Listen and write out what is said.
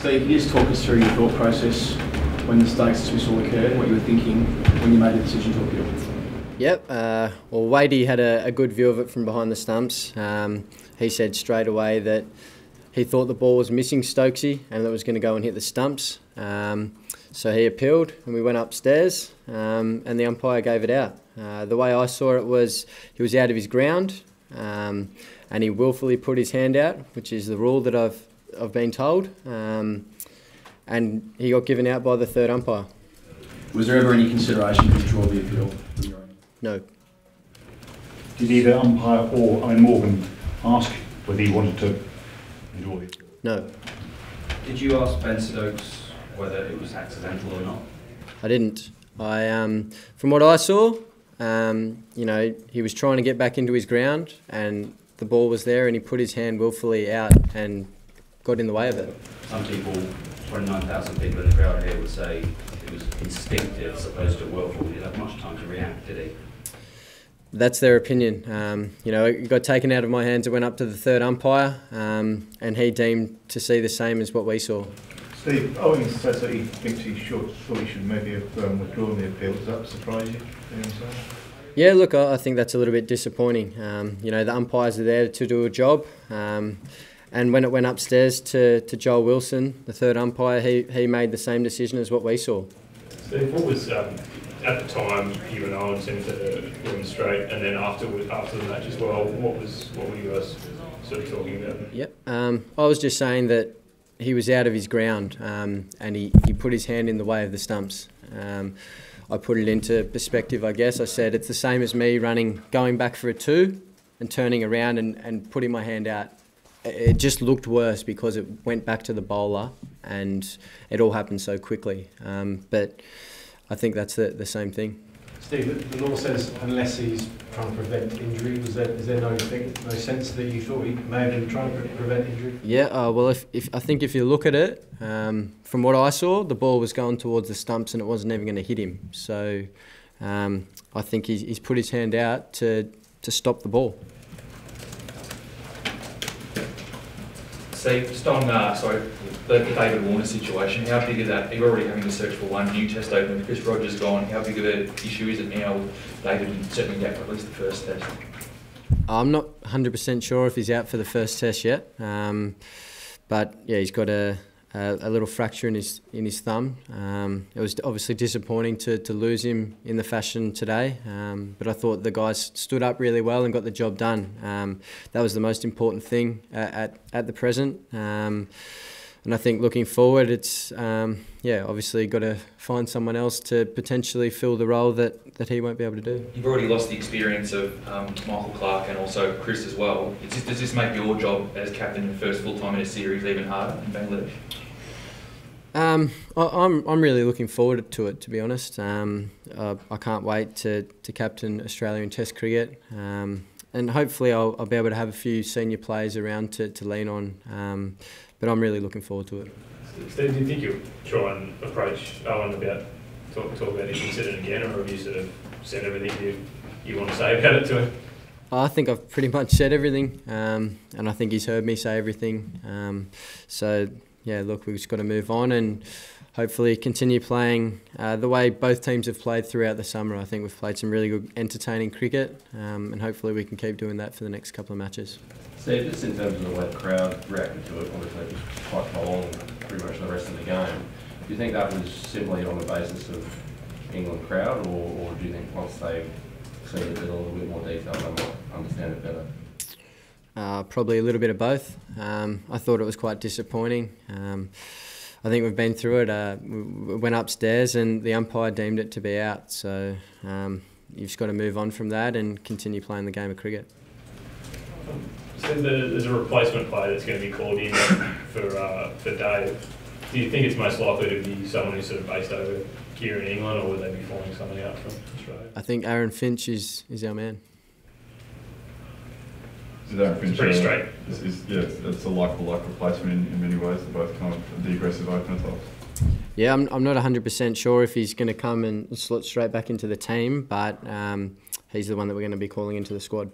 Steve, can you just talk us through your thought process when the Stokes dismissal occurred, what you were thinking when you made the decision to appeal? Yep, well, Wadey had a good view of it from behind the stumps. He said straight away that he thought the ball was missing Stokesy and it was going to go and hit the stumps. So he appealed and we went upstairs and the umpire gave it out. The way I saw it was he was out of his ground and he willfully put his hand out, which is the rule that I've been told, and he got given out by the third umpire. Was there ever any consideration to withdraw the appeal? No. Did either umpire or Morgan ask whether he wanted to withdraw the appeal? No. Did you ask Ben Stokes whether it was accidental or not? I didn't. From what I saw, he was trying to get back into his ground and the ball was there and he put his hand willfully out and got in the way of it. Some people, 29,000 people in the crowd here, would say it was instinctive as opposed to willful. He didn't have much time to react, did he? That's their opinion. It got taken out of my hands. It went up to the third umpire, and he deemed to see the same as what we saw. Steve, Owen says that he thinks thought he should maybe have withdrawn the appeal. Does that surprise you? Yeah, look, I think that's a little bit disappointing. The umpires are there to do a job, and when it went upstairs to Joel Wilson, the third umpire, he made the same decision as what we saw. Steve, what was at the time you and Owen seemed to demonstrate, and then after the match as well, what were you guys sort of talking about? Yep, I was just saying that he was out of his ground and he put his hand in the way of the stumps. I put it into perspective, I guess. I said it's the same as me going back for a two and turning around and putting my hand out. It just looked worse because it went back to the bowler and it all happened so quickly. But I think that's the same thing. Steve, the law says unless he's trying to prevent injury, is there no sense that you thought he may have been trying to prevent injury? Yeah, well, I think if you look at it, from what I saw, the ball was going towards the stumps and it wasn't even going to hit him. So I think he's put his hand out to stop the ball. Steve, just on the David Warner situation, how big is that? You're already having to search for one new test opener with Chris Rogers gone. How big of an issue is it now with David settling down for at least the first test? I'm not 100% sure if he's out for the first test yet, but yeah, he's got a little fracture in his thumb. It was obviously disappointing to lose him in the fashion today, but I thought the guys stood up really well and got the job done. That was the most important thing at the present. And I think looking forward, it's obviously got to find someone else to potentially fill the role that he won't be able to do. You've already lost the experience of Michael Clark and also Chris as well. Does this make your job as captain, your first full time in a series, even harder in Bangladesh? I'm really looking forward to it, to be honest. I can't wait to captain Australia in Test cricket, and hopefully I'll be able to have a few senior players around to lean on. But I'm really looking forward to it. Steve, do you think you'll try and approach Owen about talk about his incident again, or have you sort of said everything you want to say about it to him? I think I've pretty much said everything, and I think he's heard me say everything. So yeah, look, we've just got to move on and hopefully continue playing the way both teams have played throughout the summer. I think we've played some really good, entertaining cricket, and hopefully we can keep doing that for the next couple of matches. Steve, just in terms of the way the crowd reacted to it, obviously it was quite prolonged pretty much the rest of the game. Do you think that was simply on the basis of England crowd, or do you think once they see it in a little bit more detail, they might understand it better? Probably a little bit of both. I thought it was quite disappointing. I think we've been through it. We went upstairs and the umpire deemed it to be out. So you've just got to move on from that and continue playing the game of cricket. So there's a replacement player that's going to be called in for Dave. Do you think it's most likely to be someone who's sort of based over here in England, or would they be flying someone out from Australia? I think Aaron Finch is our man. Aaron Finch, it's pretty straight. It's a like-for-like replacement in many ways. They're both kind of the aggressive opener types. Yeah, I'm not 100% sure if he's going to come and slot straight back into the team, but he's the one that we're going to be calling into the squad.